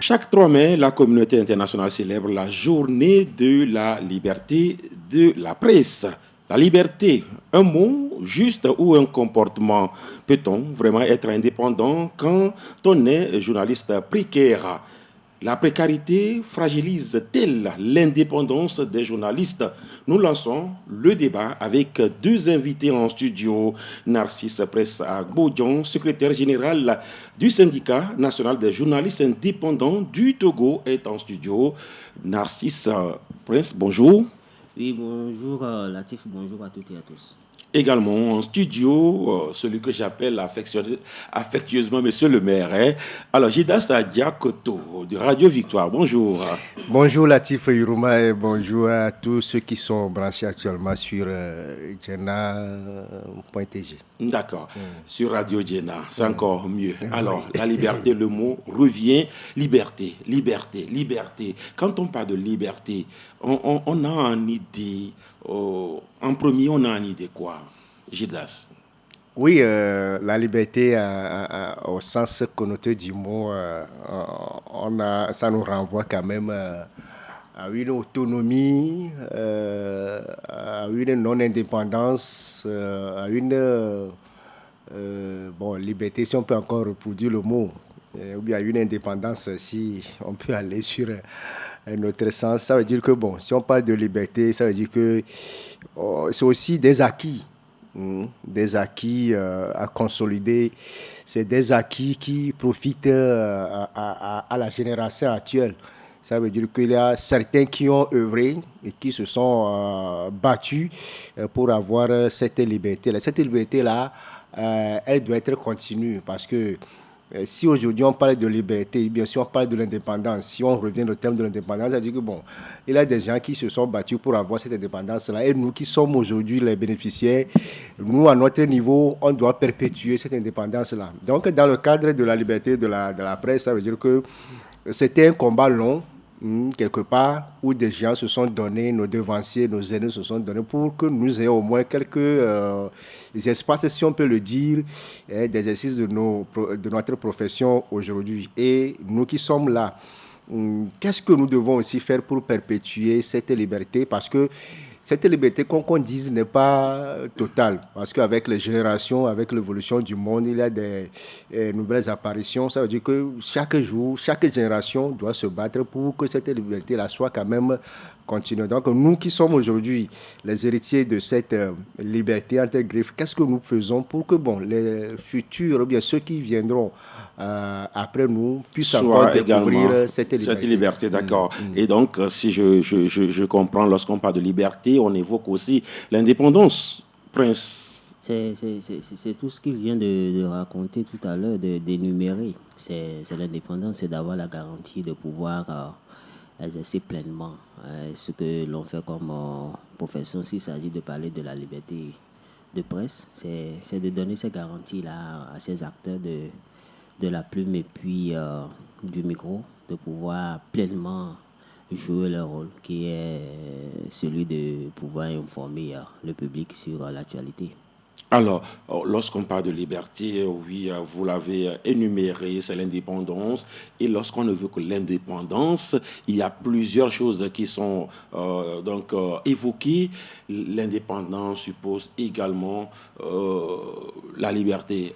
Chaque 3 mai, la communauté internationale célèbre la journée de la liberté de la presse. La liberté, un mot juste ou un comportement? Peut-on vraiment être indépendant quand on est journaliste précaire? La précarité fragilise-t-elle l'indépendance des journalistes? Nous lançons le débat avec deux invités en studio. Narcisse Presse Agbodjon, secrétaire général du syndicat national des journalistes indépendants du Togo, est en studio. Narcisse Prince, bonjour. Oui, bonjour Latif, bonjour à toutes et à tous. Également en studio, celui que j'appelle affectueusement Monsieur le maire. Hein. Alors, Jidas Diakoto de Radio Victoire, bonjour. Bonjour Latif Yuruma et bonjour à tous ceux qui sont branchés actuellement sur Jenna.tg. D'accord, sur Radio Jenna, c'est encore mieux. Alors, la liberté, le mot revient, liberté, liberté, liberté. Quand on parle de liberté, on a une idée, en premier, on a une idée quoi, Gildas? Oui, la liberté au sens connoté du mot, ça nous renvoie quand même à une autonomie, à une non-indépendance, à une liberté, si on peut encore reproduire le mot, ou bien à une indépendance, si on peut aller sur un autre sens. Ça veut dire que, si on parle de liberté, ça veut dire que c'est aussi des acquis. Des acquis à consolider, c'est des acquis qui profitent à la génération actuelle. Ça veut dire qu'il y a certains qui ont œuvré et qui se sont battus pour avoir cette liberté-là. Cette liberté-là, elle doit être continue parce que si aujourd'hui on parle de liberté, bien sûr on parle de l'indépendance, si on revient au thème de l'indépendance, ça veut dire que il y a des gens qui se sont battus pour avoir cette indépendance-là et nous qui sommes aujourd'hui les bénéficiaires, nous à notre niveau, on doit perpétuer cette indépendance-là. Donc dans le cadre de la liberté de la presse, ça veut dire que c'était un combat long, quelque part, où des gens se sont donnés, nos devanciers, nos aînés se sont donnés pour que nous ayons au moins quelques espaces, si on peut le dire, d'exercice de notre profession aujourd'hui. Et nous qui sommes là, qu'est-ce que nous devons aussi faire pour perpétuer cette liberté? Parce que cette liberté, qu'on dise, n'est pas totale. Parce qu'avec les générations, avec l'évolution du monde, il y a des nouvelles apparitions. Ça veut dire que chaque jour, chaque génération doit se battre pour que cette liberté-là soit quand même continue. Donc, nous qui sommes aujourd'hui les héritiers de cette liberté entre griffes, qu'est-ce que nous faisons pour que les futurs, ou bien ceux qui viendront après nous, puissent encore découvrir cette liberté. Cette liberté, d'accord. Et donc, si je comprends, lorsqu'on parle de liberté, on évoque aussi l'indépendance, Prince. C'est tout ce qu'il vient de raconter tout à l'heure, d'énumérer. C'est l'indépendance, c'est d'avoir la garantie de pouvoir exercer pleinement ce que l'on fait comme profession. S'il s'agit de parler de la liberté de presse, c'est de donner ces garanties-là à ces acteurs de la plume et puis du micro, de pouvoir pleinement jouer leur rôle, qui est celui de pouvoir informer le public sur l'actualité. Alors, lorsqu'on parle de liberté, oui, vous l'avez énuméré, c'est l'indépendance. Et lorsqu'on évoque l'indépendance, il y a plusieurs choses qui sont évoquées. L'indépendance suppose également la liberté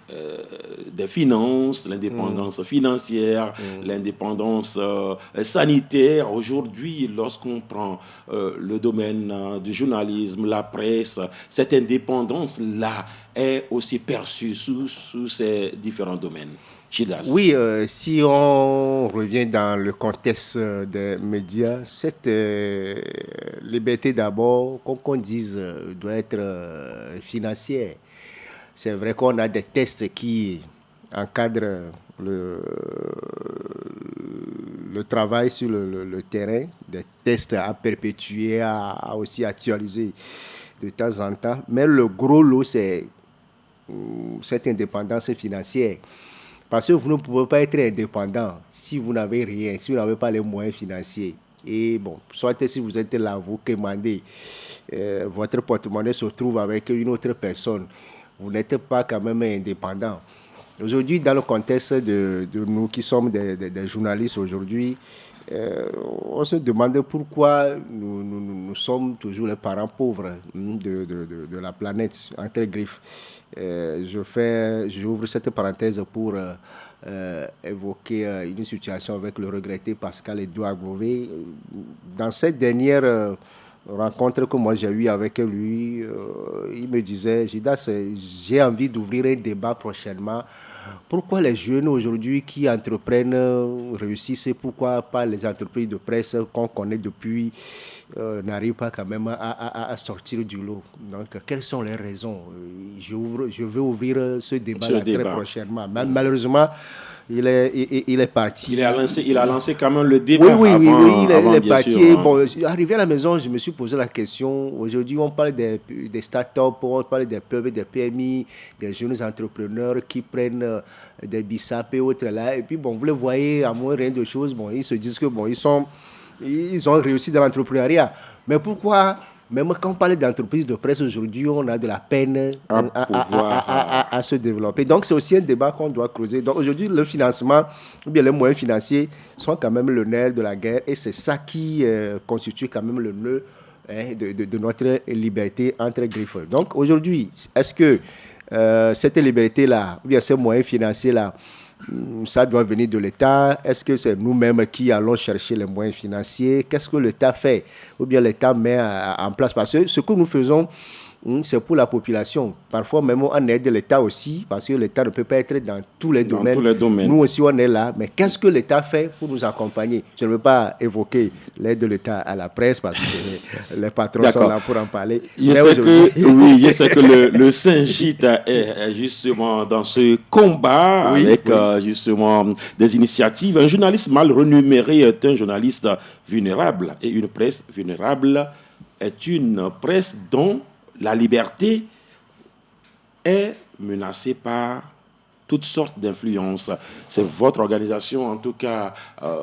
des finances, l'indépendance financière, l'indépendance sanitaire. Aujourd'hui, lorsqu'on prend le domaine du journalisme, la presse, cette indépendance-là est aussi perçue sous ces différents domaines. Gildas. Oui, si on revient dans le contexte des médias, cette liberté d'abord, qu'on dise, doit être financière. C'est vrai qu'on a des tests qui encadrent le travail sur le terrain, des tests à perpétuer, à aussi actualiser de temps en temps. Mais le gros lot, c'est cette indépendance financière. Parce que vous ne pouvez pas être indépendant si vous n'avez rien, si vous n'avez pas les moyens financiers. Et soit si vous êtes là, vous commandez, votre porte-monnaie se trouve avec une autre personne, vous n'êtes pas quand même indépendant. Aujourd'hui, dans le contexte de nous qui sommes des journalistes aujourd'hui, on se demande pourquoi nous sommes toujours les parents pauvres de la planète, entre griffes. J'ouvre cette parenthèse pour évoquer une situation avec le regretté Pascal Edouard Bové. Dans cette dernière rencontre que moi j'ai eue avec lui, il me disait, Gidas, j'ai envie d'ouvrir un débat prochainement. Pourquoi les jeunes aujourd'hui qui entreprennent réussissent et pourquoi pas les entreprises de presse qu'on connaît depuis n'arrivent pas quand même à sortir du lot? Donc, quelles sont les raisons? Je veux ouvrir ce débat-là très prochainement. Malheureusement, il est parti. Il a lancé quand même le débat. Oui, il est parti. Sûr, bon, arrivé à la maison, je me suis posé la question. Aujourd'hui, on parle des start-up, on parle des PME, des PMI, des jeunes entrepreneurs qui prennent des BISAP et autres là. Et puis, bon, vous les voyez, à moins rien de choses, bon, ils se disent que bon, ils ont réussi dans l'entrepreneuriat. Mais pourquoi? Même quand on parle d'entreprise de presse aujourd'hui, on a de la peine à se développer. Donc, c'est aussi un débat qu'on doit creuser. Donc, aujourd'hui, le financement, ou bien les moyens financiers sont quand même le nerf de la guerre. Et c'est ça qui constitue quand même le nœud de notre liberté entre griffes. Donc, aujourd'hui, est-ce que cette liberté-là, ou bien ces moyens financiers-là, ça doit venir de l'État? Est-ce que c'est nous-mêmes qui allons chercher les moyens financiers? Qu'est-ce que l'État fait? Ou bien l'État met en place? Parce que ce que nous faisons, c'est pour la population. Parfois, même on aide l'État aussi, parce que l'État ne peut pas être dans tous les domaines. Nous aussi, on est là. Mais qu'est-ce que l'État fait pour nous accompagner? Je ne veux pas évoquer l'aide de l'État à la presse, parce que les patrons sont là pour en parler. Je sais que le Saint-Gite est justement dans ce combat avec justement des initiatives. Un journaliste mal renuméré est un journaliste vulnérable. Et une presse vulnérable est une presse dont la liberté est menacée par toutes sortes d'influences. C'est votre organisation, en tout cas,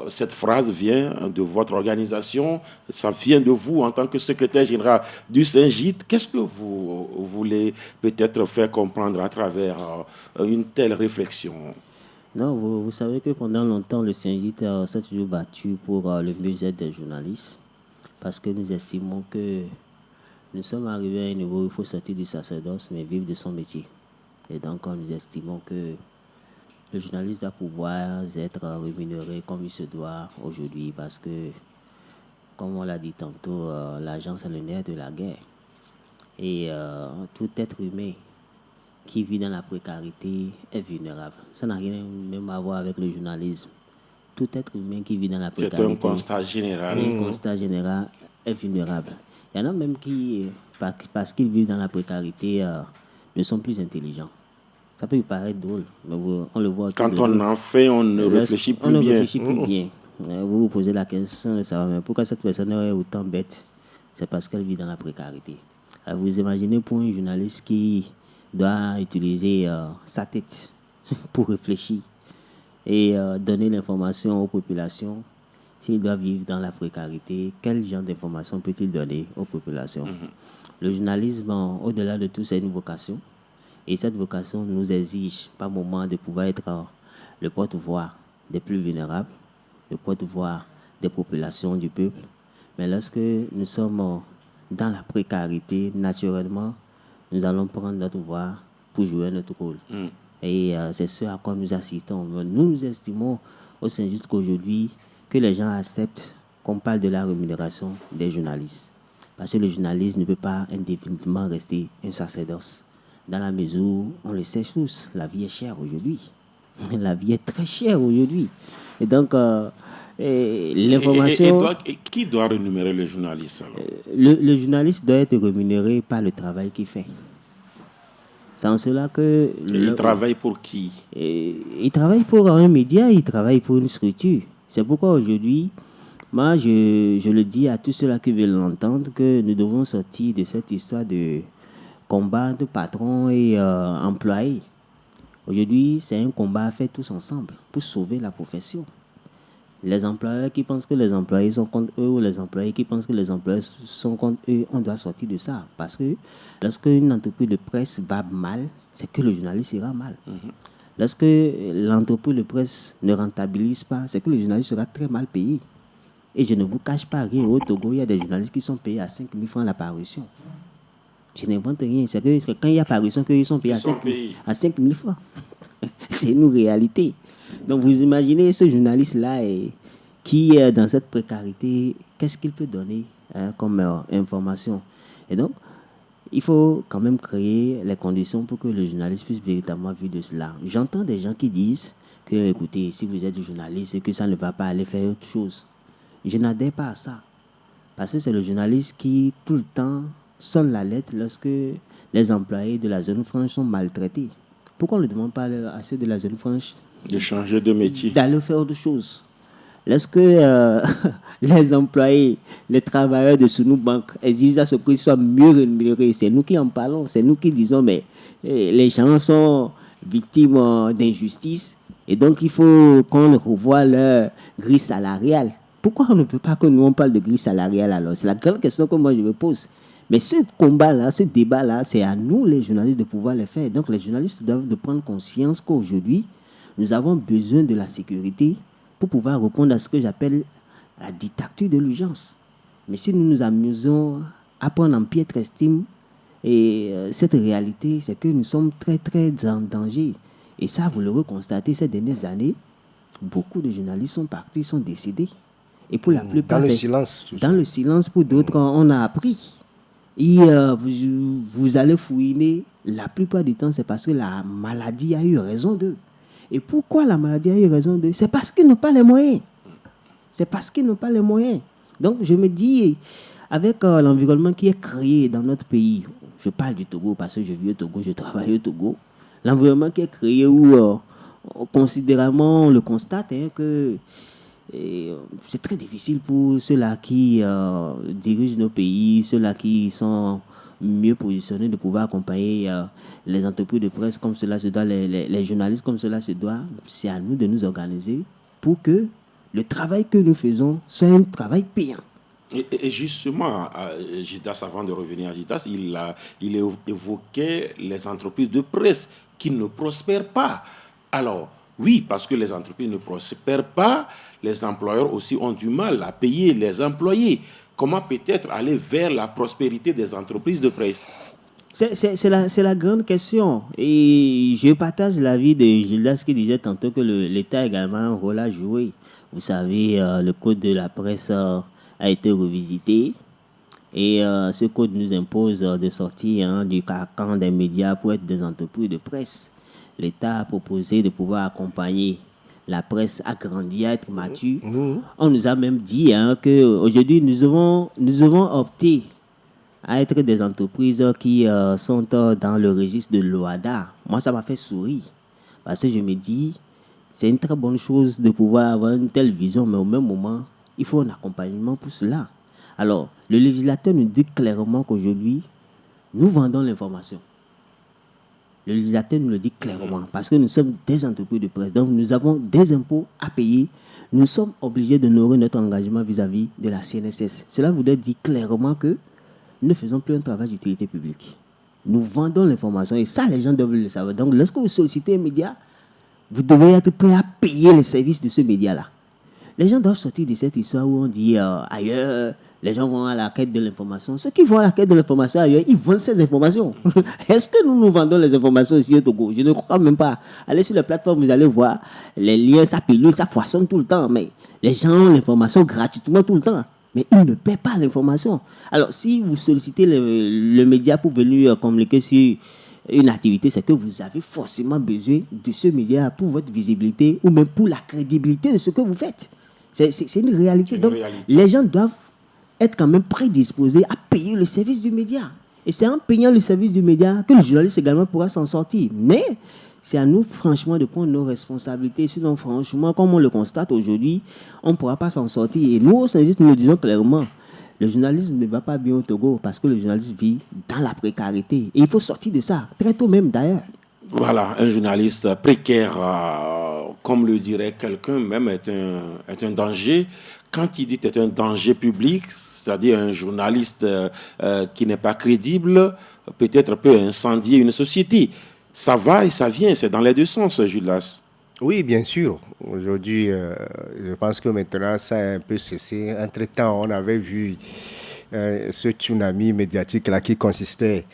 cette phrase vient de votre organisation, ça vient de vous en tant que secrétaire général du Saint-Gite. Qu'est-ce que vous voulez peut-être faire comprendre à travers une telle réflexion? Non, vous savez que pendant longtemps, le Saint-Gite s'est toujours battu pour le mieux-être des journalistes, parce que nous estimons que nous sommes arrivés à un niveau où il faut sortir du sacerdoce, mais vivre de son métier. Et donc, nous estimons que le journaliste doit pouvoir être rémunéré comme il se doit aujourd'hui, parce que, comme on l'a dit tantôt, l'argent, c'est le nerf de la guerre. Et tout être humain qui vit dans la précarité est vulnérable. Ça n'a rien même à voir avec le journalisme. Tout être humain qui vit dans la précarité... C'est un constat général. C'est un constat général, est vulnérable. Il y en a même qui, parce qu'ils vivent dans la précarité, ne sont plus intelligents. Ça peut vous paraître drôle, mais on le voit. Quand on en fait, on ne réfléchit plus bien. On ne réfléchit plus bien. Vous vous posez la question de savoir, mais pourquoi cette personne est autant bête? C'est parce qu'elle vit dans la précarité. Alors vous imaginez pour un journaliste qui doit utiliser sa tête pour réfléchir et donner l'information aux populations. S'il doit vivre dans la précarité, quel genre d'informations peut-il donner aux populations? Le journalisme, au-delà de tout, c'est une vocation. Et cette vocation nous exige par moment de pouvoir être le porte-voix des plus vulnérables, le porte-voix des populations, du peuple. Mais lorsque nous sommes dans la précarité, naturellement, nous allons prendre notre voix pour jouer notre rôle. Et c'est ce à quoi nous assistons. Nous estimons au Saint-Just qu'aujourd'hui, que les gens acceptent qu'on parle de la rémunération des journalistes. Parce que le journaliste ne peut pas indéfiniment rester un sacerdoce. Dans la mesure où, on le sait tous, la vie est chère aujourd'hui. La vie est très chère aujourd'hui. Et donc, l'information... Et qui doit rémunérer le journaliste alors? Le journaliste doit être rémunéré par le travail qu'il fait. C'est en cela que... Il travaille pour qui? Il travaille pour un média, il travaille pour une structure. C'est pourquoi aujourd'hui, moi, je le dis à tous ceux-là qui veulent l'entendre, que nous devons sortir de cette histoire de combat de patrons et employés. Aujourd'hui, c'est un combat fait tous ensemble pour sauver la profession. Les employeurs qui pensent que les employés sont contre eux ou les employés qui pensent que les employés sont contre eux, on doit sortir de ça. Parce que lorsque une entreprise de presse va mal, c'est que le journaliste ira mal. Lorsque l'entreprise de presse ne rentabilise pas, c'est que le journaliste sera très mal payé. Et je ne vous cache pas rien, au Togo, il y a des journalistes qui sont payés à 5 000 francs la parution. Je n'invente rien. C'est que quand il y a parution, qu'ils sont payés à 5 000 francs. C'est une réalité. Donc vous imaginez ce journaliste-là qui est dans cette précarité, qu'est-ce qu'il peut donner comme information? Et donc, il faut quand même créer les conditions pour que le journaliste puisse véritablement vivre de cela. J'entends des gens qui disent que, écoutez, si vous êtes journaliste, c'est que ça ne va pas aller faire autre chose. Je n'adhère pas à ça. Parce que c'est le journaliste qui, tout le temps, sonne la lettre lorsque les employés de la zone franche sont maltraités. Pourquoi on ne demande pas à ceux de la zone franche de changer de métier, d'aller faire autre chose? Lorsque les employés, les travailleurs de Sounou Bank exigent à ce qu'ils soient mieux rémunérés, c'est nous qui en parlons, c'est nous qui disons, mais les gens sont victimes d'injustice et donc il faut qu'on revoie leur grille salariale. Pourquoi on ne veut pas que nous on parle de grille salariale alors? C'est la grande question que moi je me pose. Mais ce combat-là, ce débat-là, c'est à nous les journalistes de pouvoir le faire. Donc les journalistes doivent de prendre conscience qu'aujourd'hui, nous avons besoin de la sécurité pour pouvoir répondre à ce que j'appelle la dictature de l'urgence. Mais si nous nous amusons à prendre en piètre estime et cette réalité, c'est que nous sommes très, très en danger. Et ça, vous le reconstatez ces dernières années, beaucoup de journalistes sont partis, sont décédés. Et pour la plupart, dans le silence. Dans le silence, pour d'autres, on a appris. Et vous allez fouiner, la plupart du temps, c'est parce que la maladie a eu raison d'eux. Et pourquoi la maladie a eu raison d'eux? C'est parce qu'ils n'ont pas les moyens. C'est parce qu'ils n'ont pas les moyens. Donc, je me dis, avec l'environnement qui est créé dans notre pays, je parle du Togo parce que je vis au Togo, je travaille au Togo, l'environnement qui est créé où, considérablement, on le constate que c'est très difficile pour ceux-là qui dirigent nos pays, ceux-là qui sont mieux positionnés de pouvoir accompagner les entreprises de presse comme cela se doit, les journalistes comme cela se doit. C'est à nous de nous organiser pour que le travail que nous faisons soit un travail payant. Et justement, Gitas, avant de revenir à Gitas, il évoquait les entreprises de presse qui ne prospèrent pas. Alors, oui, parce que les entreprises ne prospèrent pas, les employeurs aussi ont du mal à payer les employés. Comment peut-être aller vers la prospérité des entreprises de presse? C'est la grande question. Et je partage l'avis de Gildas qui disait tantôt que l'État a également un rôle à jouer. Vous savez, le code de la presse a été revisité. Et ce code nous impose de sortir du carcan des médias pour être des entreprises de presse. L'État a proposé de pouvoir accompagner la presse à grandir, à être mature. On nous a même dit qu'aujourd'hui, nous devons opter à être des entreprises qui sont dans le registre de l'OADA. Moi, ça m'a fait sourire. Parce que je me dis, c'est une très bonne chose de pouvoir avoir une telle vision, mais au même moment, il faut un accompagnement pour cela. Alors, le législateur nous dit clairement qu'aujourd'hui, nous vendons l'information. Le législateur nous le dit clairement, parce que nous sommes des entreprises de presse, donc nous avons des impôts à payer. Nous sommes obligés d'honorer notre engagement vis-à-vis de la CNSS. Cela voudrait dire clairement que nous ne faisons plus un travail d'utilité publique. Nous vendons l'information et ça, les gens doivent le savoir. Donc, lorsque vous sollicitez un média, vous devez être prêt à payer les services de ce média-là. Les gens doivent sortir de cette histoire où on dit ailleurs, les gens vont à la quête de l'information. Ceux qui vont à la quête de l'information ailleurs, ils vendent ces informations. Est-ce que nous vendons les informations ici au Togo? Je ne crois même pas. Allez sur les plateformes, vous allez voir les liens, ça pilule, ça foisonne tout le temps. Mais les gens ont l'information gratuitement tout le temps. Mais ils ne paient pas l'information. Alors, si vous sollicitez le média pour venir communiquer sur une activité, c'est que vous avez forcément besoin de ce média pour votre visibilité ou même pour la crédibilité de ce que vous faites. C'est une réalité. Donc, les gens doivent être quand même prédisposés à payer le service du média. Et c'est en payant le service du média que le journaliste également pourra s'en sortir. Mais c'est à nous, franchement, de prendre nos responsabilités. Sinon, franchement, comme on le constate aujourd'hui, on ne pourra pas s'en sortir. Et nous, au service, nous le disons clairement. Le journaliste ne va pas bien au Togo parce que le journaliste vit dans la précarité. Et il faut sortir de ça, très tôt même d'ailleurs. Voilà, un journaliste précaire, comme le dirait quelqu'un, même est un danger. Quand il dit est un danger public, c'est-à-dire un journaliste qui n'est pas crédible, peut-être peut incendier une société. ça va et ça vient, c'est dans les deux sens, Judas. Oui, bien sûr. Aujourd'hui, je pense que maintenant, ça a un peu cessé. Entre-temps, on avait vu ce tsunami médiatique là qui consistait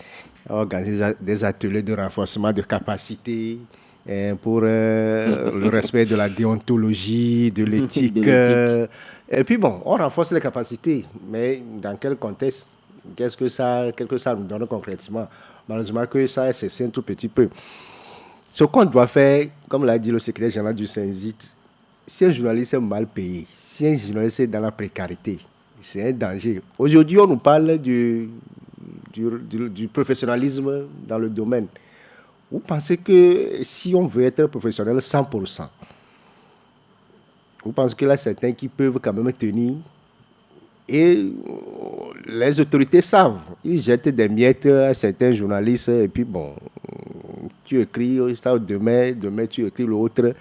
à organiser des ateliers de renforcement de capacité pour le respect de la déontologie, de l'éthique. Et puis bon, on renforce les capacités, mais dans quel contexte? Qu'est-ce que ça nous donne concrètement? Malheureusement que ça a cessé un tout petit peu. Ce qu'on doit faire, comme l'a dit le secrétaire général du Synzit, si un journaliste est mal payé, si un journaliste est dans la précarité, c'est un danger. Aujourd'hui, on nous parle du professionnalisme dans le domaine. Vous pensez que si on veut être professionnel 100%, vous pensez que là, certains qui peuvent quand même tenir, et les autorités savent, ils jettent des miettes à certains journalistes, et puis bon, tu écris ça demain tu écris l'autre.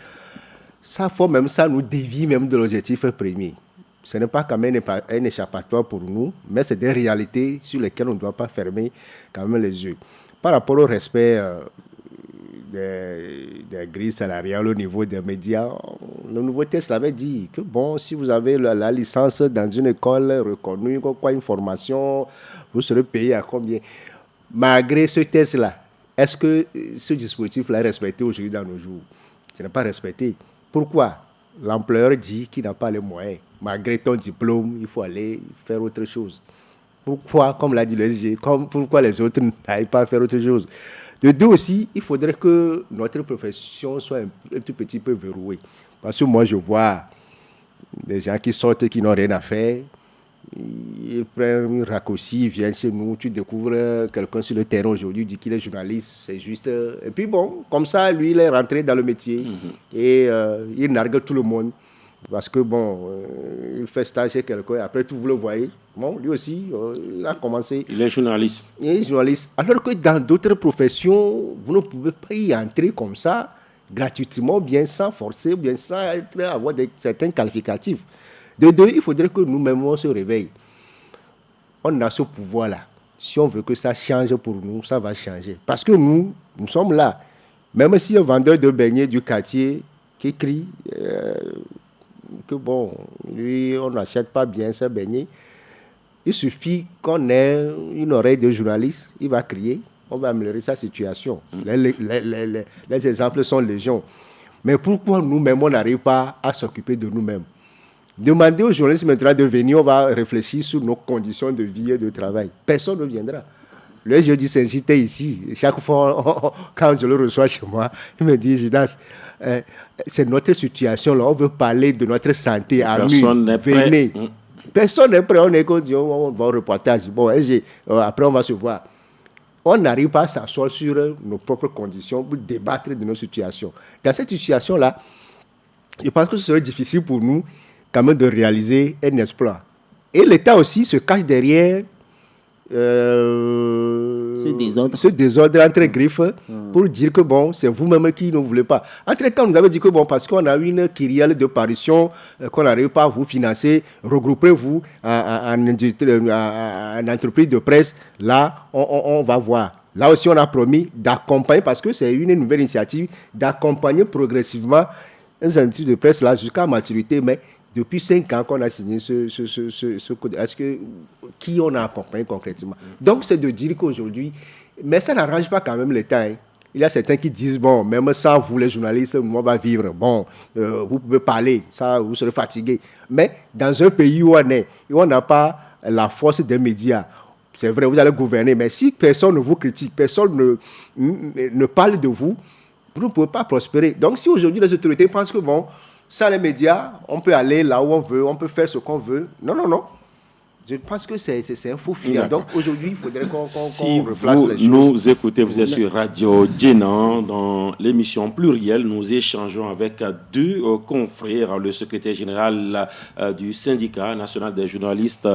Ça nous dévie même de l'objectif premier. Ce n'est pas quand même un échappatoire pour nous, mais c'est des réalités sur lesquelles on ne doit pas fermer quand même les yeux. Par rapport au respect des grilles salariales au niveau des médias, le nouveau test l'avait dit que bon, si vous avez la licence dans une école reconnue, une formation, vous serez payé à combien? Malgré ce test-là, est-ce que ce dispositif-là est respecté aujourd'hui dans nos jours? Ce n'est pas respecté. Pourquoi? L'employeur dit qu'il n'a pas les moyens. Malgré ton diplôme, il faut aller faire autre chose. Pourquoi, comme l'a dit le SG, pourquoi les autres n'aillent pas faire autre chose? De deux aussi, il faudrait que notre profession soit un tout petit peu verrouillée. Parce que moi, je vois des gens qui sortent, qui n'ont rien à faire. Ils prennent un raccourci, ils viennent chez nous, tu découvres quelqu'un sur le terrain aujourd'hui, dit qu'il est journaliste, c'est juste... Et puis bon, comme ça, lui, il est rentré dans le métier et il nargue tout le monde. Parce que bon, il fait stage chez quelqu'un, après tout, vous le voyez. Bon, lui aussi, il a commencé... Il est journaliste. Il est journaliste. Alors que dans d'autres professions, vous ne pouvez pas y entrer comme ça, gratuitement, bien sans forcer, bien sans avoir certains qualificatifs. De deux, il faudrait que nous-mêmes, on se réveille. On a ce pouvoir-là. Si on veut que ça change pour nous, ça va changer. Parce que nous sommes là. Même si un vendeur de beignets du quartier qui crie que bon, lui, on n'achète pas bien ses beignets, il suffit qu'on ait une oreille de journaliste, il va crier, on va améliorer sa situation. Les exemples sont légion. Mais pourquoi nous-mêmes, on n'arrive pas à s'occuper de nous-mêmes? Demandez aux journalistes maintenant de venir, on va réfléchir sur nos conditions de vie et de travail. Personne ne viendra. Le jeudi Saint-Gilles était ici. Chaque fois, quand je le reçois chez moi, il me dit, Judas, c'est notre situation là. On veut parler de notre santé à nous. Personne n'est prêt. Personne n'est prêt. On va au reportage. Bon, après, on va se voir. On n'arrive pas à s'asseoir sur nos propres conditions pour débattre de nos situations. Dans cette situation-là, je pense que ce serait difficile pour nous quand même de réaliser un exploit. Et l'État aussi se cache derrière ce désordre entre griffes pour dire que bon, c'est vous-même qui ne voulez pas. Entre-temps, nous avons dit que bon, parce qu'on a une kyrielle de parution qu'on n'arrive pas à vous financer, regroupez-vous en entreprise de presse. Là, on va voir. Là aussi, on a promis d'accompagner, parce que c'est une nouvelle initiative, d'accompagner progressivement les entreprises de presse là jusqu'à maturité, mais depuis 5 ans qu'on a signé ce code, qui on a accompagné concrètement? Donc, c'est de dire qu'aujourd'hui, mais ça n'arrange pas quand même l'État. Hein. Il y a certains qui disent, bon, même sans vous, les journalistes, on va vivre. Bon, vous pouvez parler, ça, vous serez fatigués. Mais dans un pays où on est, où on n'a pas la force des médias, c'est vrai, vous allez gouverner, mais si personne ne vous critique, personne ne parle de vous, vous ne pouvez pas prospérer. Donc, si aujourd'hui les autorités pensent que, bon, sans les médias, on peut aller là où on veut, on peut faire ce qu'on veut. Non, non, non. Je pense que c'est un faux fuyant. Donc aujourd'hui, il faudrait qu'on replace les choses. Si vous nous écoutez, vous êtes sur Radio Djenan, dans l'émission plurielle, nous échangeons avec deux confrères, le secrétaire général du syndicat national des journalistes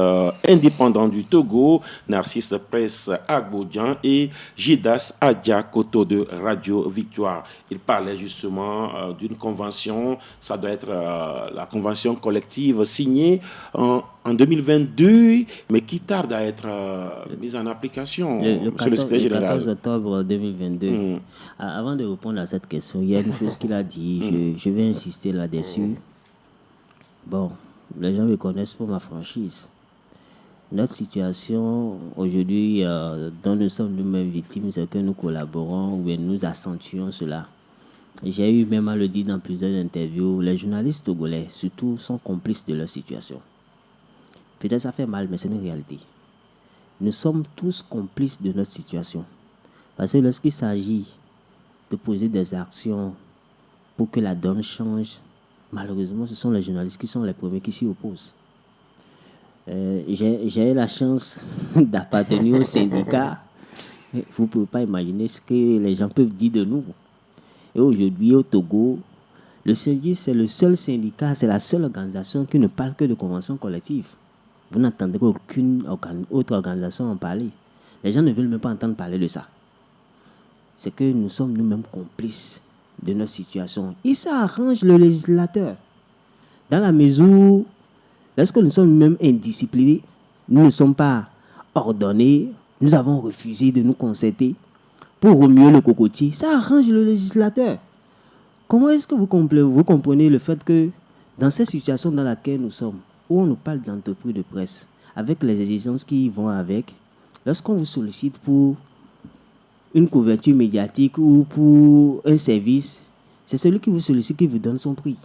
indépendants du Togo, Narcisse Presse Agbodjan, et Judas Adja Koto de Radio Victoire. Il parlait justement d'une convention, ça doit être la convention collective signée en 2022, mais qui tarde à être mise en application Le sur le secrétaire 14, le général. 14 octobre 2022. Avant de répondre à cette question, il y a une chose qu'il a dit, je vais insister là-dessus. Bon, les gens me connaissent pour ma franchise. Notre situation aujourd'hui, dont nous sommes nous-mêmes victimes, c'est que nous collaborons ou bien nous accentuons cela. J'ai eu même à le dire dans plusieurs interviews, les journalistes togolais, surtout, sont complices de leur situation. Peut-être ça fait mal, mais c'est une réalité. Nous sommes tous complices de notre situation. Parce que lorsqu'il s'agit de poser des actions pour que la donne change, malheureusement, ce sont les journalistes qui sont les premiers qui s'y opposent. J'ai eu la chance d'appartenir au syndicat. Vous ne pouvez pas imaginer ce que les gens peuvent dire de nous. Et aujourd'hui, au Togo, le syndicat, c'est le seul syndicat, c'est la seule organisation qui ne parle que de conventions collectives. Vous n'entendrez aucune autre organisation en parler. Les gens ne veulent même pas entendre parler de ça. C'est que nous sommes nous-mêmes complices de notre situation. Et ça arrange le législateur. Dans la mesure où, lorsque nous sommes nous-mêmes indisciplinés, nous ne sommes pas ordonnés, nous avons refusé de nous concerter pour remuer le cocotier, ça arrange le législateur. Comment est-ce que vous comprenez le fait que dans cette situation dans laquelle nous sommes, où on nous parle d'entreprise de presse, avec les exigences qui y vont avec, lorsqu'on vous sollicite pour une couverture médiatique ou pour un service, c'est celui qui vous sollicite qui vous donne son prix.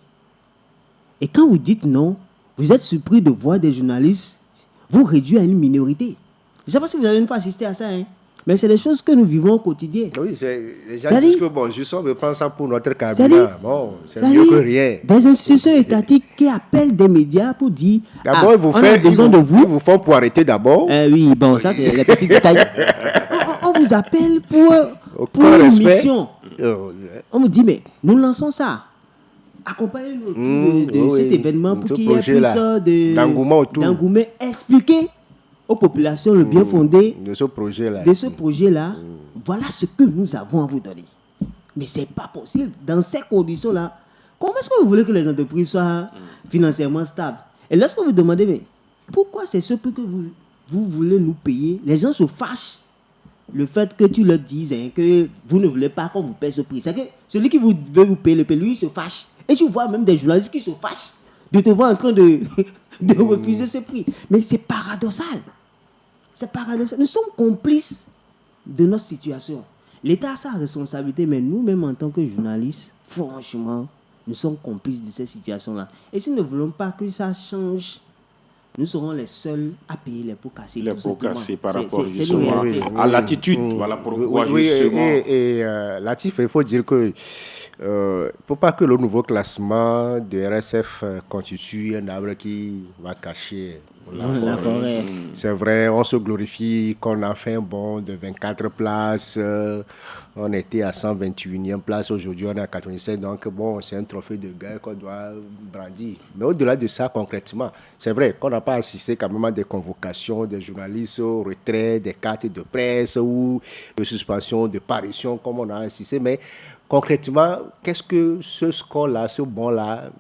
Et quand vous dites non, vous êtes surpris de voir des journalistes vous réduire à une minorité. Je ne sais pas si vous avez une fois assisté à ça, hein? Mais c'est des choses que nous vivons au quotidien. Oui, les gens disent que bon, juste on veut prendre ça pour notre cabinet. Bon, c'est mieux que rien. Des institutions étatiques qui appellent des médias pour dire d'abord, on a besoin de vous. Ils vous font pour arrêter d'abord. Oui, bon, ça c'est les petits détails. On vous appelle pour une mission. On vous dit, mais nous lançons ça. Accompagnez-nous de cet événement pour qu'il y ait plus d'engouement. Expliquez aux populations le bien fondé de ce projet-là. Voilà ce que nous avons à vous donner. Mais ce n'est pas possible. Dans ces conditions-là, comment est-ce que vous voulez que les entreprises soient financièrement stables? Et lorsque vous demandez, mais pourquoi c'est ce prix que vous voulez nous payer, les gens se fâchent. Le fait que tu leur dises que vous ne voulez pas qu'on vous paye ce prix, c'est que celui qui veut vous payer le prix, lui, il se fâche. Et tu vois même des journalistes qui se fâchent de te voir en train de refuser ce prix. Mais c'est paradoxal. C'est paradoxal. Nous sommes complices de notre situation. L'État a sa responsabilité, mais nous-mêmes, en tant que journalistes, franchement, nous sommes complices de cette situation-là. Et si nous ne voulons pas que ça change, nous serons les seuls à payer les pots cassés. Les pots cassés par rapport justement à l'attitude. Voilà pourquoi justement. Et Latif, il faut dire que il ne faut pas que le nouveau classement de RSF constitue un arbre qui va cacher la forêt. C'est vrai, on se glorifie qu'on a fait un bond de 24 places. On était à 121e place. Aujourd'hui, on est à 87. Donc, bon, c'est un trophée de guerre qu'on doit brandir. Mais au-delà de ça, concrètement, c'est vrai qu'on n'a pas assisté quand même à des convocations des journalistes au retrait des cartes de presse ou de suspension de parution comme on a assisté. Mais concrètement, qu'est-ce que ce score-là, ce bond-là,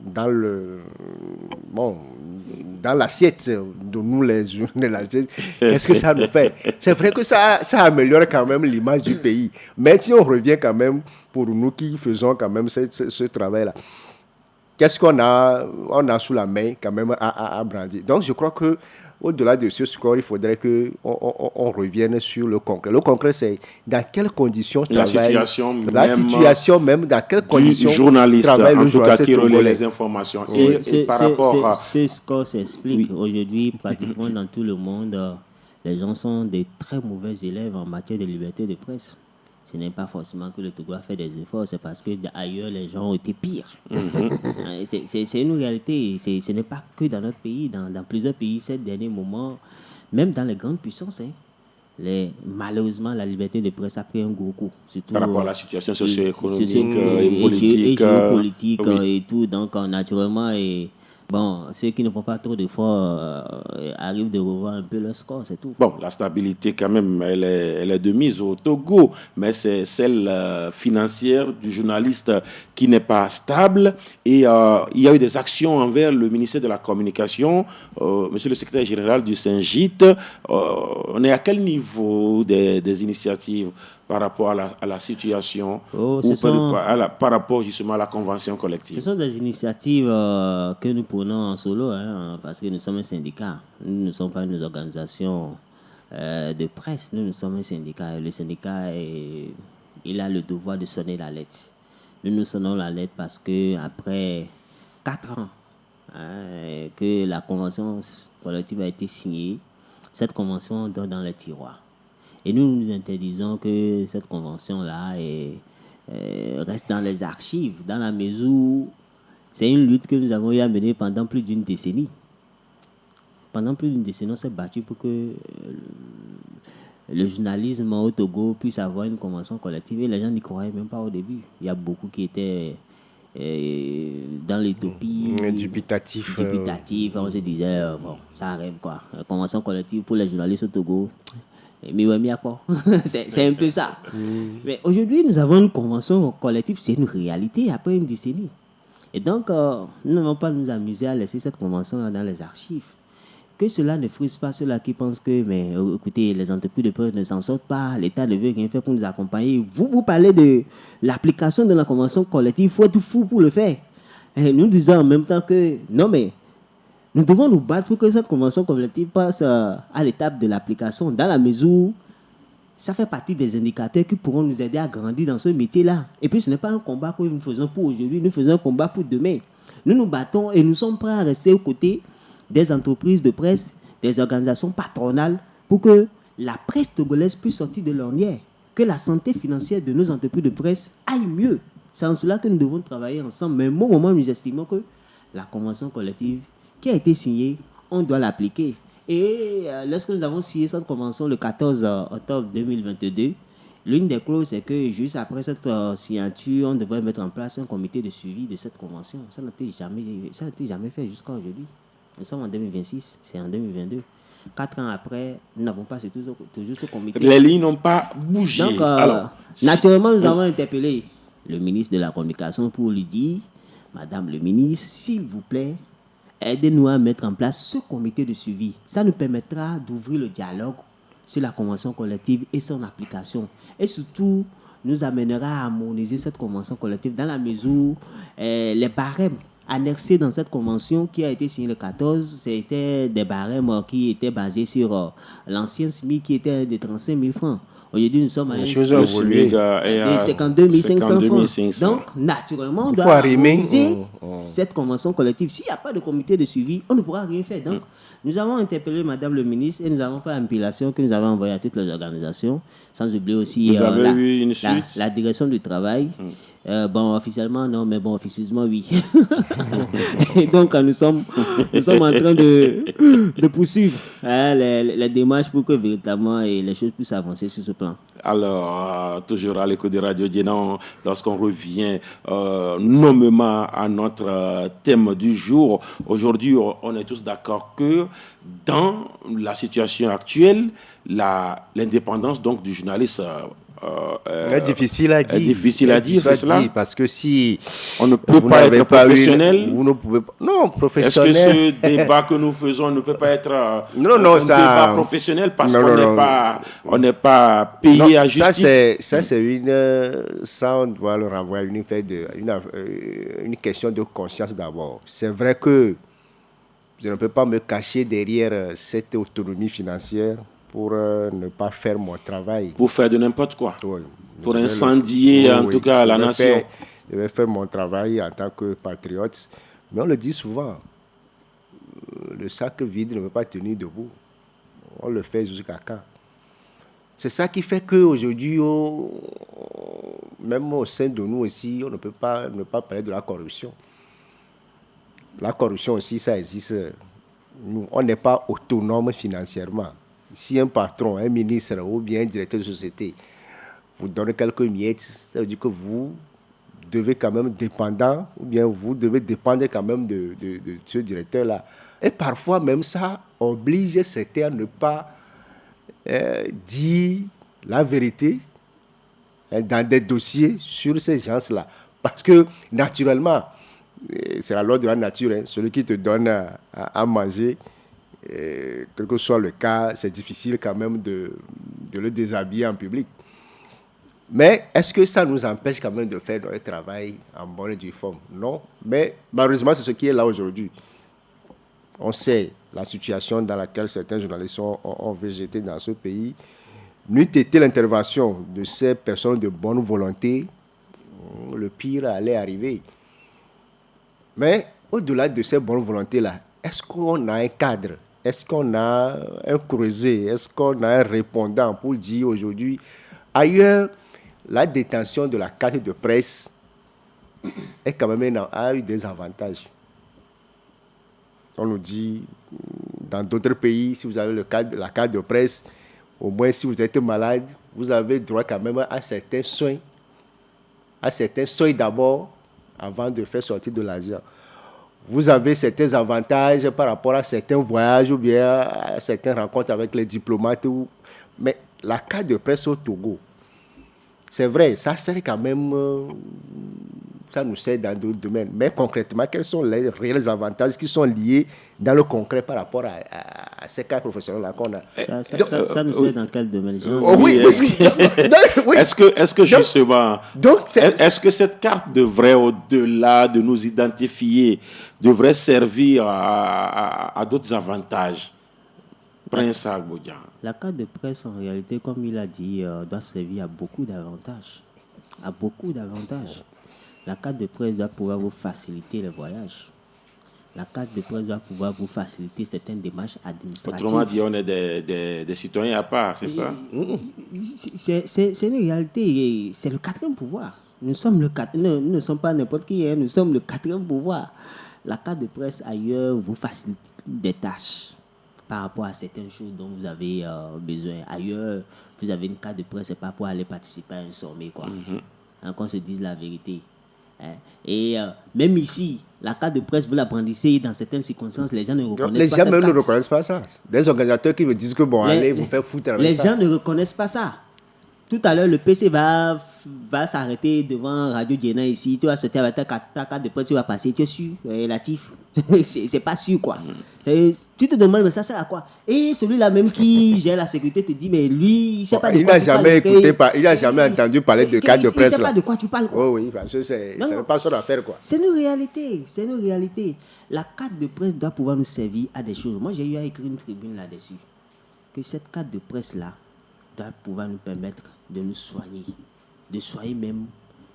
dans l'assiette de nous les journalistes, qu'est-ce que ça nous fait? C'est vrai que ça améliore quand même l'image du pays. Mais si on revient quand même, pour nous qui faisons quand même ce travail-là, qu'est-ce qu'on a sous la main quand même à brandir? Donc je crois que au-delà de ce score, il faudrait qu'on revienne sur le concret. Le concret, c'est dans quelles conditions travaille la situation même, dans quelles conditions journaliste, travaille en le tout cas, qui relaie togolais. les informations. Et par rapport à... Ce score s'explique. Oui. Aujourd'hui, pratiquement dans tout le monde, les gens sont des très mauvais élèves en matière de liberté de presse. Ce n'est pas forcément que le Togo a fait des efforts, c'est parce que ailleurs les gens ont été pires. C'est une réalité. Ce n'est pas que dans notre pays, dans plusieurs pays, ces derniers moments, même dans les grandes puissances, malheureusement, la liberté de presse a pris un gros coup. Surtout, par rapport à la situation socio-économique et politique. Et géopolitique et tout. Donc, naturellement, Bon, ceux qui ne font pas trop d'efforts arrivent de revoir un peu leur score, c'est tout. Bon, la stabilité, quand même, elle est de mise au Togo, mais c'est celle financière du journaliste qui n'est pas stable. Et il y a eu des actions envers le ministère de la Communication, monsieur le secrétaire général du Saint-Gite. On est à quel niveau des initiatives par rapport à la situation Oh, ou par rapport justement à la convention ce collective? sont des initiatives que nous prenons en solo, hein, parce que nous sommes un syndicat. Nous ne sommes pas une organisation de presse, nous sommes un syndicat. Le syndicat, il a le devoir de sonner la lettre. Nous sonnons la lettre parce que après 4 ans que la convention collective a été signée, cette convention donne dans les tiroirs. Et nous nous interdisons que cette convention-là reste dans les archives, dans la mesure où c'est une lutte que nous avons eu à mener pendant plus d'une décennie. Pendant plus d'une décennie, on s'est battu pour que le journalisme au Togo puisse avoir une convention collective. Et les gens n'y croyaient même pas au début. Il y a beaucoup qui étaient dans l'utopie. Dubitatif. On se disait, bon, ça rêve quoi. La convention collective pour les journalistes au Togo. Mais ouais, c'est un peu ça. Mais aujourd'hui, nous avons une convention collective, c'est une réalité après une décennie. Et donc, nous n'allons pas nous amuser à laisser cette convention dans les archives. Que cela ne frustre pas ceux-là qui pensent que, mais écoutez, les entreprises de presse ne s'en sortent pas, l'État ne veut rien faire pour nous accompagner. Vous parlez de l'application de la convention collective, il faut être fou pour le faire. Et nous disons en même temps que, non mais, nous devons nous battre pour que cette convention collective passe à l'étape de l'application, dans la mesure où ça fait partie des indicateurs qui pourront nous aider à grandir dans ce métier-là. Et puis, ce n'est pas un combat que nous faisons pour aujourd'hui, nous faisons un combat pour demain. Nous nous battons et nous sommes prêts à rester aux côtés des entreprises de presse, des organisations patronales, pour que la presse togolaise puisse sortir de l'ornière, que la santé financière de nos entreprises de presse aille mieux. C'est en cela que nous devons travailler ensemble. Mais au moment où nous estimons que la convention collective qui a été signée, on doit l'appliquer. Et lorsque nous avons signé cette convention le 14 octobre 2022, l'une des clauses, c'est que juste après cette signature, on devrait mettre en place un comité de suivi de cette convention. Ça n'a été jamais fait jusqu'à aujourd'hui. Nous sommes en 2026, c'est en 2022. 4 ans après, nous n'avons pas toujours ce comité. Les lignes n'ont pas bougé. Donc, naturellement, nous avons interpellé le ministre de la Communication pour lui dire, Madame le ministre, s'il vous plaît, aidez-nous à mettre en place ce comité de suivi. Ça nous permettra d'ouvrir le dialogue sur la convention collective et son application. Et surtout, nous amènera à harmoniser cette convention collective dans la mesure où les barèmes annexés dans cette convention qui a été signée le 14, c'était des barèmes qui étaient basés sur l'ancien SMIC qui était de 35 000 francs. Aujourd'hui, nous sommes à un SMIC de 52 500 francs. Donc, naturellement, on doit harmoniser cette convention collective. S'il n'y a pas de comité de suivi, on ne pourra rien faire. Donc, nous avons interpellé Madame le ministre et nous avons fait une compilation que nous avons envoyée à toutes les organisations, sans oublier aussi la direction du travail. Bon, officiellement, non, mais bon, officieusement, oui. Et donc, nous sommes en train de poursuivre les démarches pour que véritablement les choses puissent avancer sur ce plan. Alors, toujours à l'écho de Radio Dienan, lorsqu'on revient nommément à notre thème du jour, aujourd'hui, on est tous d'accord que dans la situation actuelle, l'indépendance donc du journaliste est difficile à dire. Difficile à dire, c'est cela. Parce que si on ne peut pas être professionnel, vous ne pouvez pas. Non, professionnel. Est-ce que ce débat que nous faisons ne peut pas être un débat professionnel parce qu'on n'est pas payé à justice? Ça, on doit le renvoyer à une question de conscience d'abord. C'est vrai que je ne peux pas me cacher derrière cette autonomie financière pour ne pas faire mon travail. Pour faire de n'importe quoi. Oui. Pour incendier en tout cas la nation. Je vais faire mon travail en tant que patriote. Mais on le dit souvent, le sac vide ne veut pas tenir debout. On le fait jusqu'à quand? C'est ça qui fait qu'aujourd'hui, même au sein de nous aussi, on ne peut pas ne pas parler de la corruption. La corruption aussi, ça existe. Nous, on n'est pas autonome financièrement. Si un patron, un ministre ou bien un directeur de société vous donne quelques miettes, ça veut dire que vous devez quand même dépendant, ou bien vous devez dépendre quand même de ce directeur-là. Et parfois même ça oblige certains à ne pas dire la vérité dans des dossiers sur ces gens-là. Parce que naturellement, c'est la loi de la nature, hein, celui qui te donne à manger, quel que soit le cas, c'est difficile quand même de le déshabiller en public. Mais est-ce que ça nous empêche quand même de faire notre travail en bonne et due forme? Non. Mais malheureusement, c'est ce qui est là aujourd'hui. On sait la situation dans laquelle certains journalistes ont végété dans ce pays. N'eût été l'intervention de ces personnes de bonne volonté, le pire allait arriver. Mais au-delà de ces bonnes volontés-là, est-ce qu'on a un cadre? Est-ce qu'on a un creuset? Est-ce qu'on a un répondant pour dire aujourd'hui, ailleurs, la détention de la carte de presse est quand même a eu des avantages. On nous dit, dans d'autres pays, si vous avez la carte de presse, au moins si vous êtes malade, vous avez droit quand même à certains soins d'abord, avant de faire sortir de l'argent. Vous avez certains avantages par rapport à certains voyages ou bien à certaines rencontres avec les diplomates. Mais la carte de presse au Togo, c'est vrai, ça sert quand même, ça nous sert dans d'autres domaines. Mais concrètement, quels sont les réels avantages qui sont liés dans le concret par rapport à ces cas professionnels-là qu'on a? Ça nous sert dans quel domaine? Est-ce que justement, est-ce que cette carte devrait, au-delà de nous identifier, devrait servir à d'autres avantages? Prince Agbodjan. La carte de presse, en réalité, comme il a dit, doit servir à beaucoup d'avantages. La carte de presse doit pouvoir vous faciliter les voyages. La carte de presse doit pouvoir vous faciliter certaines démarches administratives. Autrement dit, on est des citoyens à part, c'est ça? C'est une réalité. C'est le quatrième pouvoir. Nous ne sommes pas n'importe qui, hein, nous sommes le quatrième pouvoir. La carte de presse ailleurs vous facilite des tâches par rapport à certaines choses dont vous avez besoin. Ailleurs, vous avez une carte de presse, c'est pas pour aller participer à un sommet, quoi. Hein, qu'on se dise la vérité. Hein. Et même ici, la carte de presse, vous la brandissez dans certaines circonstances, les gens ne reconnaissent pas ça. Les gens ne reconnaissent pas ça. Des organisateurs qui me disent que bon, allez vous faire foutre avec ça. Les gens ne reconnaissent pas ça. Tout à l'heure, le PC va s'arrêter devant Radio Diena ici. Tu vas sauter avec ta carte de presse, tu vas passer. Tu es sûr, relatif. c'est pas sûr, quoi. Tu te demandes, mais ça sert à quoi? Et celui-là même qui gère la sécurité te dit, mais lui, il ne sait pas de quoi tu parles. Il n'a jamais entendu parler de carte de presse. Il ne sait pas de quoi tu parles, quoi. Oui, parce que ce n'est pas son affaire, quoi. C'est une réalité. La carte de presse doit pouvoir nous servir à des choses. Moi, j'ai eu à écrire une tribune là-dessus. Que cette carte de presse-là doit pouvoir nous permettre de nous soigner, de soigner même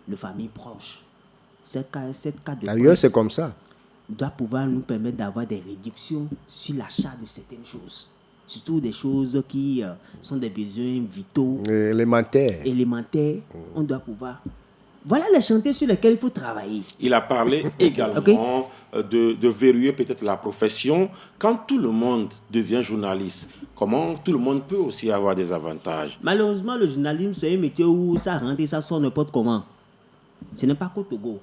nos familles proches. Cette carte de D'ailleurs, c'est comme ça. Doit pouvoir nous permettre d'avoir des réductions sur l'achat de certaines choses. Surtout des choses qui sont des besoins vitaux. Élémentaires. On doit pouvoir... Voilà les chantiers sur lesquels il faut travailler. Il a parlé également de verrouiller peut-être la profession. Quand tout le monde devient journaliste, comment tout le monde peut aussi avoir des avantages? Malheureusement, le journalisme, c'est un métier où ça rentre et ça sort n'importe comment. Ce n'est pas qu'au Togo.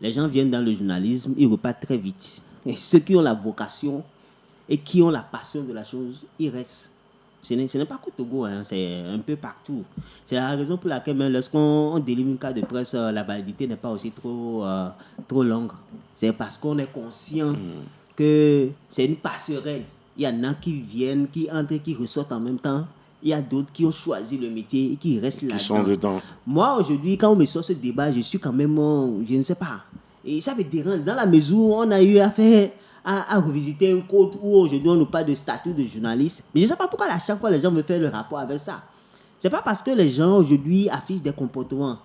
Les gens viennent dans le journalisme, ils repartent très vite. Et ceux qui ont la vocation et qui ont la passion de la chose, ils restent. Ce n'est pas qu'au Togo, hein, c'est un peu partout. C'est la raison pour laquelle, même lorsqu'on délivre une carte de presse, la validité n'est pas aussi trop longue. C'est parce qu'on est conscient que c'est une passerelle. Il y en a qui viennent, qui entrent, qui ressortent en même temps. Il y a d'autres qui ont choisi le métier et qui restent là-dedans. Qui sont dedans. Moi, aujourd'hui, quand on me sort ce débat, je suis quand même, je ne sais pas. Et ça me dérange. Dans la mesure où on a eu affaire à revisiter un code où aujourd'hui on nous parle de statut de journaliste. Mais je ne sais pas pourquoi à chaque fois les gens me font le rapport avec ça. Ce n'est pas parce que les gens aujourd'hui affichent des comportements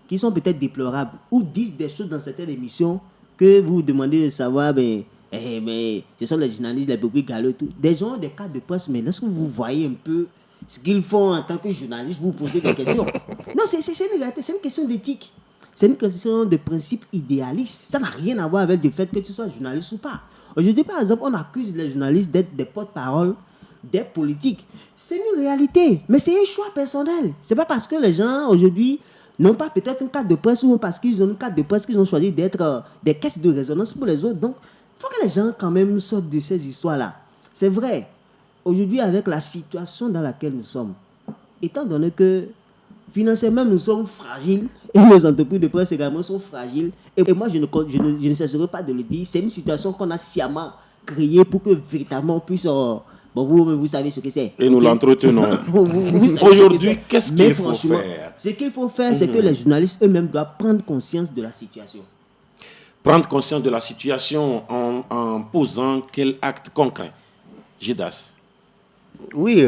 qui sont peut-être déplorables ou disent des choses dans certaines émissions que vous vous demandez de savoir, mais ce sont les journalistes, les bébés galeux, tout. Des gens ont des cartes de presse, mais lorsque vous voyez un peu ce qu'ils font en tant que journaliste, vous posez des questions. Non, c'est une réalité, c'est une question d'éthique. C'est une question de principe idéaliste. Ça n'a rien à voir avec le fait que tu sois journaliste ou pas. Aujourd'hui, par exemple, on accuse les journalistes d'être des porte-parole des politiques. C'est une réalité, mais c'est un choix personnel. C'est pas parce que les gens, aujourd'hui, Non pas peut-être un cadre de presse ou parce qu'ils ont une carte de presse qu'ils ont choisi d'être des caisses de résonance pour les autres. Donc, il faut que les gens quand même sortent de ces histoires-là. C'est vrai, aujourd'hui avec la situation dans laquelle nous sommes, étant donné que financièrement nous sommes fragiles et nos entreprises de presse également sont fragiles, et moi je ne cesserai pas de le dire, c'est une situation qu'on a sciemment créée pour que véritablement on puisse... vous savez ce que c'est. Et nous l'entretenons. Aujourd'hui, qu'est-ce qu'il faut faire? Ce qu'il faut faire, c'est que les journalistes eux-mêmes doivent prendre conscience de la situation. Prendre conscience de la situation en posant quel acte concret? Gidas. Oui,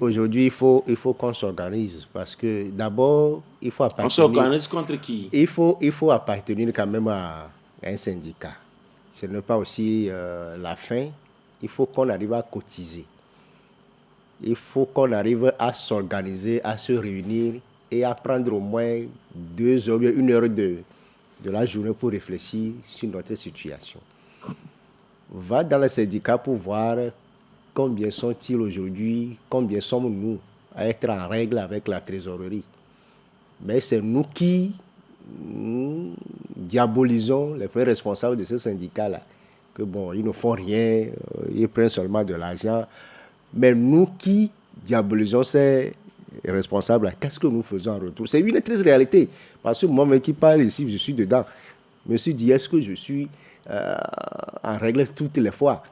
aujourd'hui, il faut qu'on s'organise parce que d'abord, il faut appartenir... On s'organise contre qui? Il faut appartenir quand même à un syndicat. Ce n'est pas aussi la fin. Il faut qu'on arrive à cotiser. Il faut qu'on arrive à s'organiser, à se réunir et à prendre au moins 2 heures, 1 heure de la journée pour réfléchir sur notre situation. Va dans le syndicat pour voir combien sont-ils aujourd'hui, combien sommes-nous à être en règle avec la trésorerie. Mais c'est nous qui diabolisons les vrais responsables de ce syndicat-là. Que bon, ils ne font rien, ils prennent seulement de l'argent. Mais nous qui diabolisons ces responsables-là, qu'est-ce que nous faisons en retour? C'est une triste réalité. Parce que moi-même qui parle ici, je suis dedans. Je me suis dit, est-ce que je suis en règle toutes les fois?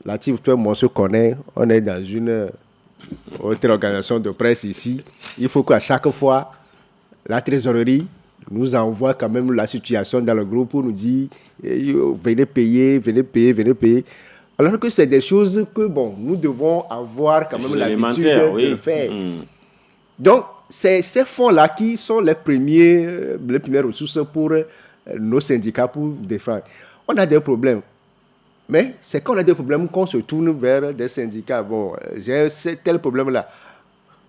Latif, toi, moi, on se connaît. On est dans une autre organisation de presse ici. Il faut qu'à chaque fois, la trésorerie nous envoie quand même la situation dans le groupe pour nous dire venez payer. Alors que c'est des choses que, bon, nous devons avoir quand même l'habitude de le faire. Donc, c'est ces fonds-là qui sont les premières ressources pour nos syndicats pour défendre. On a des problèmes. Mais c'est quand on a des problèmes qu'on se tourne vers des syndicats. Bon, j'ai tel problème-là.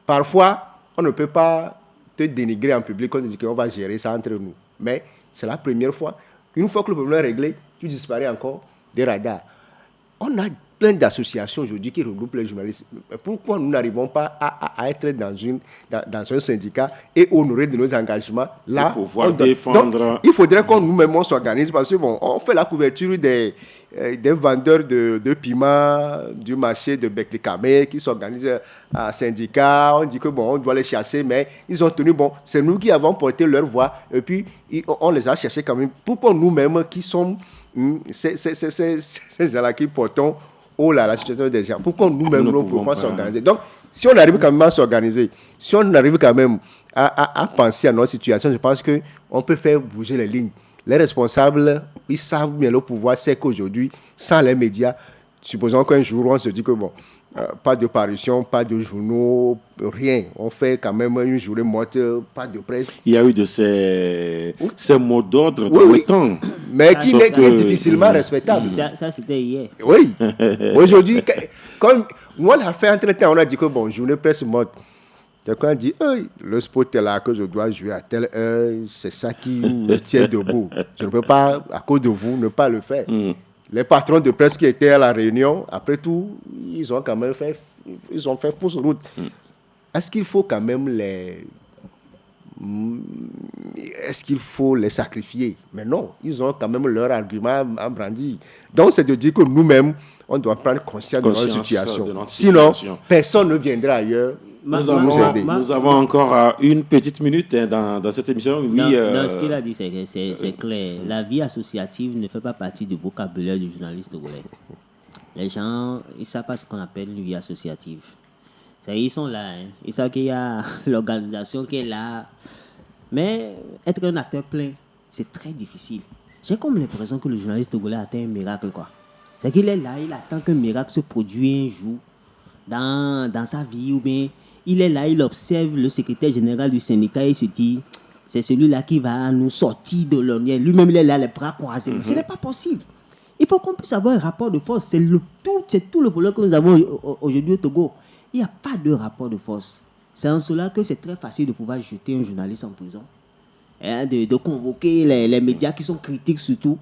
Parfois, on ne peut pas te dénigrer en public, on dit qu'on va gérer ça entre nous. Mais c'est la première fois. Une fois que le problème est réglé, tu disparais encore des radars. On a plein d'associations aujourd'hui qui regroupent les journalistes. Pourquoi nous n'arrivons pas à être dans un syndicat et honorer de nos engagements là, pour pouvoir défendre. Donc, il faudrait qu'on nous-mêmes s'organise parce que bon, on fait la couverture des vendeurs de piments du marché de Beklikame qui s'organisent à syndicat. On dit que bon, on doit les chasser, mais ils ont tenu bon. C'est nous qui avons porté leur voix et puis on les a cherchés quand même. Pourquoi nous-mêmes qui sommes ces gens-là qui portons la situation des gens, pourquoi nous-mêmes nous ne pouvons pas s'organiser? Donc, si on arrive quand même à s'organiser, si on arrive quand même à penser à notre situation, je pense qu'on peut faire bouger les lignes. Les responsables, ils savent bien le pouvoir, c'est qu'aujourd'hui, sans les médias, supposons qu'un jour, on se dit que bon, pas de parution, pas de journaux, rien. On fait quand même une journée morte, pas de presse. Il y a eu de ces mots d'ordre dans le temps. Mais qui est difficilement respectable. Ça, c'était hier. Oui. Aujourd'hui, comme nous, on l'a fait entre-temps, on a dit que bon, journée presse morte. Quelqu'un a dit, le spot est là que je dois jouer à telle heure, c'est ça qui me tient debout. Je ne peux pas, à cause de vous, ne pas le faire. Les patrons de presse qui étaient à la réunion, après tout, ils ont quand même fait fausse route. Est-ce qu'il faut quand même les sacrifier? Mais non, ils ont quand même leur argument à brandir. Donc, c'est de dire que nous-mêmes, on doit prendre conscience de notre situation. Sinon, personne ne viendra ailleurs. Nous avons encore une petite minute dans cette émission. Oui, dans ce qu'il a dit, c'est clair. La vie associative ne fait pas partie du vocabulaire du journaliste togolais. Les gens, ils ne savent pas ce qu'on appelle une vie associative. Ils sont là. Ils savent qu'il y a l'organisation qui est là. Mais être un acteur plein, c'est très difficile. J'ai comme l'impression que le journaliste togolais atteint un miracle, quoi. C'est qu'il est là, il attend qu'un miracle se produise un jour dans sa vie, ou bien il est là, il observe le secrétaire général du syndicat et il se dit, c'est celui-là qui va nous sortir de l'ornière. Lui-même, il est là, les bras croisés. Ce n'est pas possible. Il faut qu'on puisse avoir un rapport de force. C'est tout le problème que nous avons aujourd'hui au Togo. Il n'y a pas de rapport de force. C'est en cela que c'est très facile de pouvoir jeter un journaliste en prison, de convoquer les médias qui sont critiques surtout,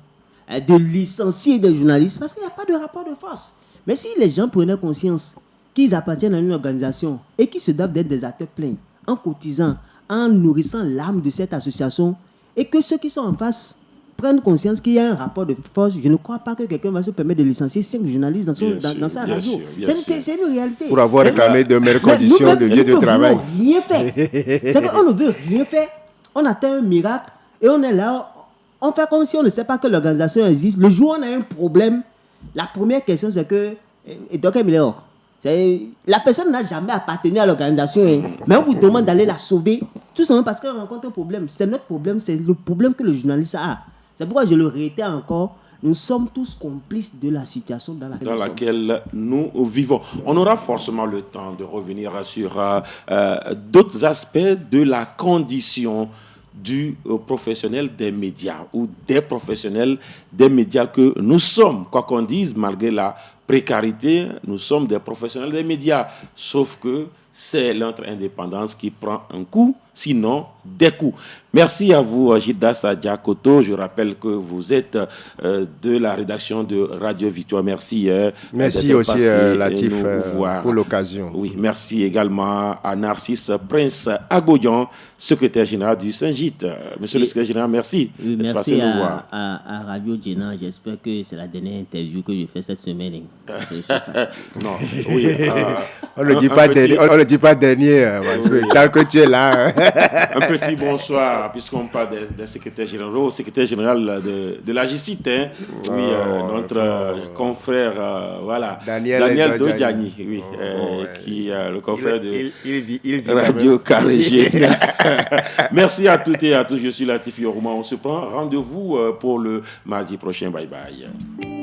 de licencier des journalistes, parce qu'il n'y a pas de rapport de force. Mais si les gens prenaient conscience qu'ils appartiennent à une organisation et qu'ils se doivent d'être des acteurs pleins, en cotisant, en nourrissant l'âme de cette association, et que ceux qui sont en face prennent conscience qu'il y a un rapport de force, je ne crois pas que quelqu'un va se permettre de licencier 5 journalistes dans sa radio. C'est une réalité. Pour avoir réclamé de meilleures conditions de lieu de travail. Nous ne voulons rien faire. C'est qu'on ne veut rien faire. On atteint un miracle et on est là. On fait comme si on ne sait pas que l'organisation existe. Le jour où on a un problème, la première question c'est que... Et donc, la personne n'a jamais appartenu à l'organisation, mais on vous demande d'aller la sauver, tout simplement parce qu'elle rencontre un problème. C'est notre problème, c'est le problème que le journaliste a. C'est pourquoi je le réitère encore, nous sommes tous complices de la situation dans laquelle nous vivons. On aura forcément le temps de revenir sur d'autres aspects de la condition du professionnel des médias ou des professionnels des médias que nous sommes. Quoi qu'on dise, malgré la précarité, nous sommes des professionnels des médias. Sauf que c'est notre indépendance qui prend un coup, sinon des coups. Merci à vous, Gildas Diakoto. Je rappelle que vous êtes de la rédaction de Radio Victoire. Merci. Merci aussi, Latif, pour l'occasion. Oui, merci également à Narcisse Prince Agodian, secrétaire général du Saint-Gite. Monsieur le secrétaire général, merci. Oui, merci à Radio Djena. J'espère que c'est la dernière interview que je fais cette semaine. Non, oui. On ne dit pas dernier, parce que tant que tu es là. Un petit bonsoir, puisqu'on parle des secrétaires généraux, au secrétaire général de la GCIT, oui, notre confrère, voilà, Daniel Dodjani, oui, qui est le confrère de Radio Carrégé. Merci à toutes et à tous, je suis Latif Yoruma. On se prend rendez-vous pour le mardi prochain. Bye bye.